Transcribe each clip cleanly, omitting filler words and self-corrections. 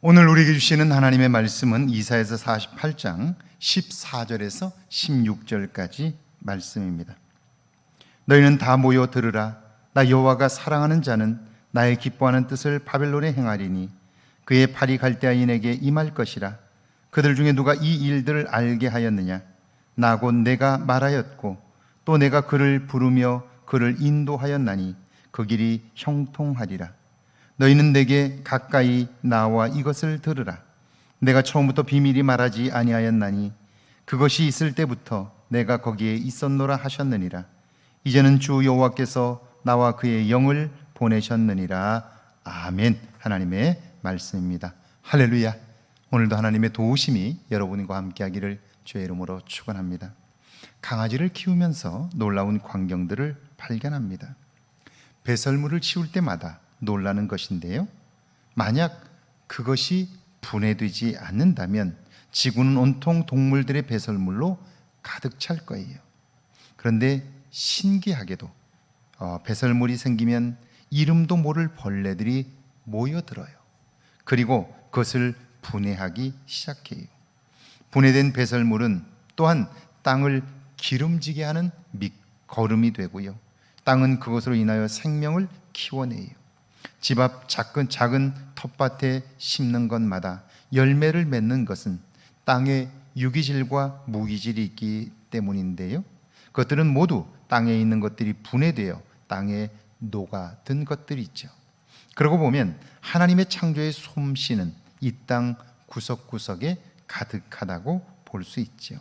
오늘 우리에게 주시는 하나님의 말씀은 이사야서 48장 14절에서 16절까지 말씀입니다. 너희는 다 모여 들으라. 나 여호와가 사랑하는 자는 나의 기뻐하는 뜻을 바벨론에 행하리니 그의 팔이 갈대아인에게 임할 것이라. 그들 중에 누가 이 일들을 알게 하였느냐? 나 곧 내가 말하였고 또 내가 그를 부르며 그를 인도하였나니 그 길이 형통하리라. 너희는 내게 가까이 나와 이것을 들으라. 내가 처음부터 비밀이 말하지 아니하였나니 그것이 있을 때부터 내가 거기에 있었노라 하셨느니라. 이제는 주 여호와께서 나와 그의 영을 보내셨느니라. 아멘. 하나님의 말씀입니다. 할렐루야. 오늘도 하나님의 도우심이 여러분과 함께하기를 주의 이름으로 축원합니다. 강아지를 키우면서 놀라운 광경들을 발견합니다. 배설물을 치울 때마다 놀라는 것인데요, 만약 그것이 분해되지 않는다면 지구는 온통 동물들의 배설물로 가득 찰 거예요. 그런데 신기하게도 배설물이 생기면 이름도 모를 벌레들이 모여들어요. 그리고 그것을 분해하기 시작해요. 분해된 배설물은 또한 땅을 기름지게 하는 밑거름이 되고요, 땅은 그것으로 인하여 생명을 키워내요. 집 앞 작은 텃밭에 심는 것마다 열매를 맺는 것은 땅에 유기질과 무기질이 있기 때문인데요, 그것들은 모두 땅에 있는 것들이 분해되어 땅에 녹아든 것들이 있죠. 그러고 보면 하나님의 창조의 솜씨는 이 땅 구석구석에 가득하다고 볼 수 있죠.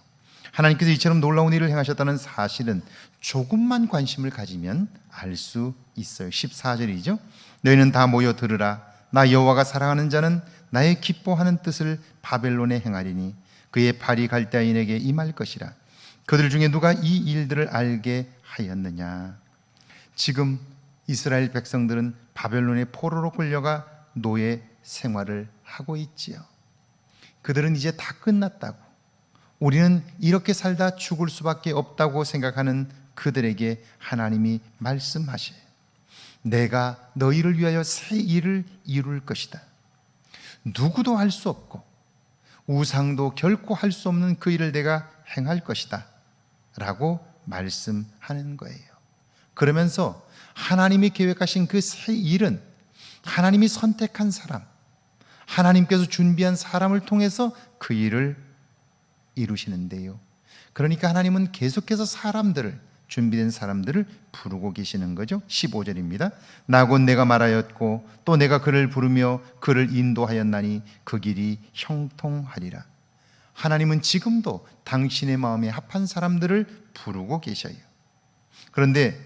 하나님께서 이처럼 놀라운 일을 행하셨다는 사실은 조금만 관심을 가지면 알 수 있어요. 14절이죠. 너희는 다 모여 들으라. 나 여호와가 사랑하는 자는 나의 기뻐하는 뜻을 바벨론에 행하리니 그의 팔이 갈대아인에게 임할 것이라. 그들 중에 누가 이 일들을 알게 하였느냐? 지금 이스라엘 백성들은 바벨론의 포로로 끌려가 노예 생활을 하고 있지요. 그들은 이제 다 끝났다고, 우리는 이렇게 살다 죽을 수밖에 없다고 생각하는 그들에게 하나님이 말씀하셔요. 내가 너희를 위하여 새 일을 이룰 것이다. 누구도 할 수 없고 우상도 결코 할 수 없는 그 일을 내가 행할 것이다 라고 말씀하는 거예요. 그러면서 하나님이 계획하신 그 새 일은 하나님이 선택한 사람, 하나님께서 준비한 사람을 통해서 그 일을 이루시는데요, 그러니까 하나님은 계속해서 준비된 사람들을 부르고 계시는 거죠. 15절입니다. 나 곧 내가 말하였고 또 내가 그를 부르며 그를 인도하였나니 그 길이 형통하리라. 하나님은 지금도 당신의 마음에 합한 사람들을 부르고 계셔요. 그런데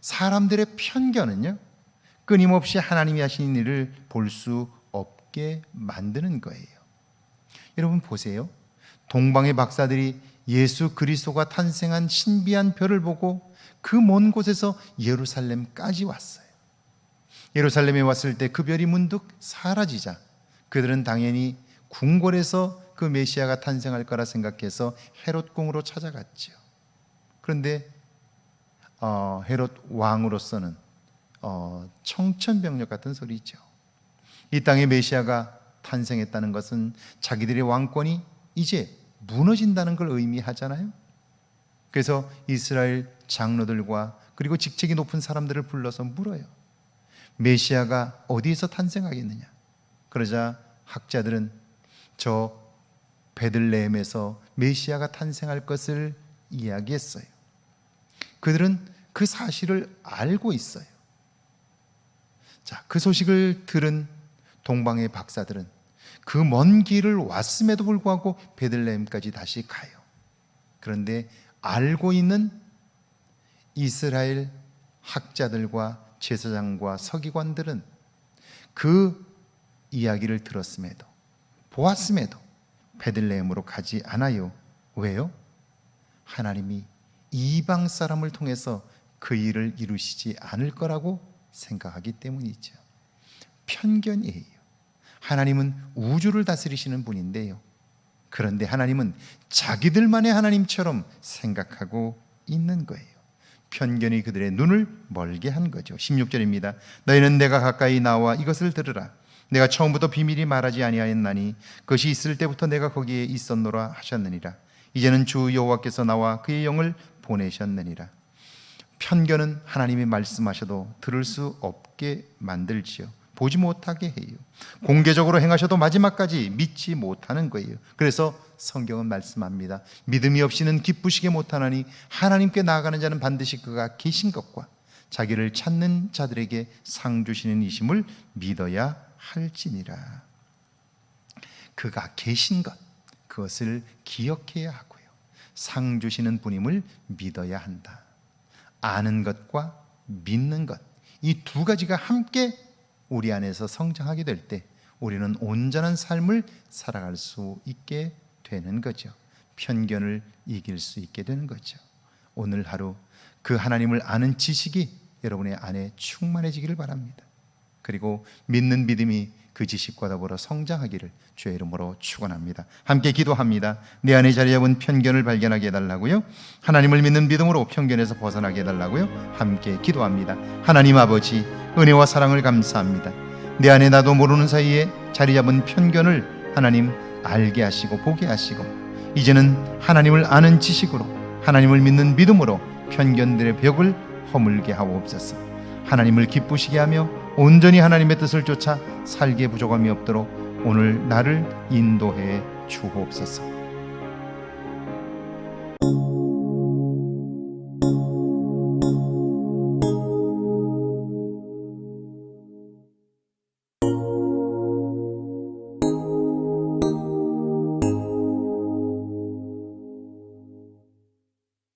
사람들의 편견은요, 끊임없이 하나님이 하시는 일을 볼 수 없게 만드는 거예요. 여러분 보세요. 동방의 박사들이 예수 그리스도가 탄생한 신비한 별을 보고 그 먼 곳에서 예루살렘까지 왔어요. 예루살렘에 왔을 때 그 별이 문득 사라지자 그들은 당연히 궁궐에서 그 메시아가 탄생할 거라 생각해서 헤롯 궁으로 찾아갔죠. 그런데 헤롯 왕으로서는 청천벽력 같은 소리죠. 이 땅에 메시아가 탄생했다는 것은 자기들의 왕권이 이제 무너진다는 걸 의미하잖아요. 그래서 이스라엘 장로들과 그리고 직책이 높은 사람들을 불러서 물어요. 메시아가 어디에서 탄생하겠느냐? 그러자 학자들은 저 베들레헴에서 메시아가 탄생할 것을 이야기했어요. 그들은 그 사실을 알고 있어요. 자, 그 소식을 들은 동방의 박사들은 그 먼 길을 왔음에도 불구하고 베들레헴까지 다시 가요. 그런데 알고 있는 이스라엘 학자들과 제사장과 서기관들은 그 이야기를 들었음에도 보았음에도 베들레헴으로 가지 않아요. 왜요? 하나님이 이방 사람을 통해서 그 일을 이루시지 않을 거라고 생각하기 때문이죠. 편견이에요. 하나님은 우주를 다스리시는 분인데요, 그런데 하나님은 자기들만의 하나님처럼 생각하고 있는 거예요. 편견이 그들의 눈을 멀게 한 거죠. 16절입니다. 너희는 내가 가까이 나와 이것을 들으라. 내가 처음부터 비밀이 말하지 아니하였나니 그것이 있을 때부터 내가 거기에 있었노라 하셨느니라. 이제는 주 여호와께서 나와 그의 영을 보내셨느니라. 편견은 하나님이 말씀하셔도 들을 수 없게 만들지요. 보지 못하게 해요. 공개적으로 행하셔도 마지막까지 믿지 못하는 거예요. 그래서 성경은 말씀합니다. 믿음이 없이는 기쁘시게 못하나니 하나님께 나아가는 자는 반드시 그가 계신 것과 자기를 찾는 자들에게 상 주시는 이심을 믿어야 할지니라. 그가 계신 것, 그것을 기억해야 하고요. 상 주시는 분임을 믿어야 한다. 아는 것과 믿는 것, 이 두 가지가 함께 우리 안에서 성장하게 될 때 우리는 온전한 삶을 살아갈 수 있게 되는 거죠. 편견을 이길 수 있게 되는 거죠. 오늘 하루 그 하나님을 아는 지식이 여러분의 안에 충만해지기를 바랍니다. 그리고 믿는 믿음이 그 지식과 더불어 성장하기를 주의 이름으로 축원합니다. 함께 기도합니다. 내 안에 자리 잡은 편견을 발견하게 해달라고요. 하나님을 믿는 믿음으로 편견에서 벗어나게 해달라고요. 함께 기도합니다. 하나님 아버지, 은혜와 사랑을 감사합니다. 내 안에 나도 모르는 사이에 자리 잡은 편견을 하나님 알게 하시고 보게 하시고, 이제는 하나님을 아는 지식으로, 하나님을 믿는 믿음으로 편견들의 벽을 허물게 하옵소서. 하나님을 기쁘시게 하며 온전히 하나님의 뜻을 쫓아 살기에 부족함이 없도록 오늘 나를 인도해 주옵소서.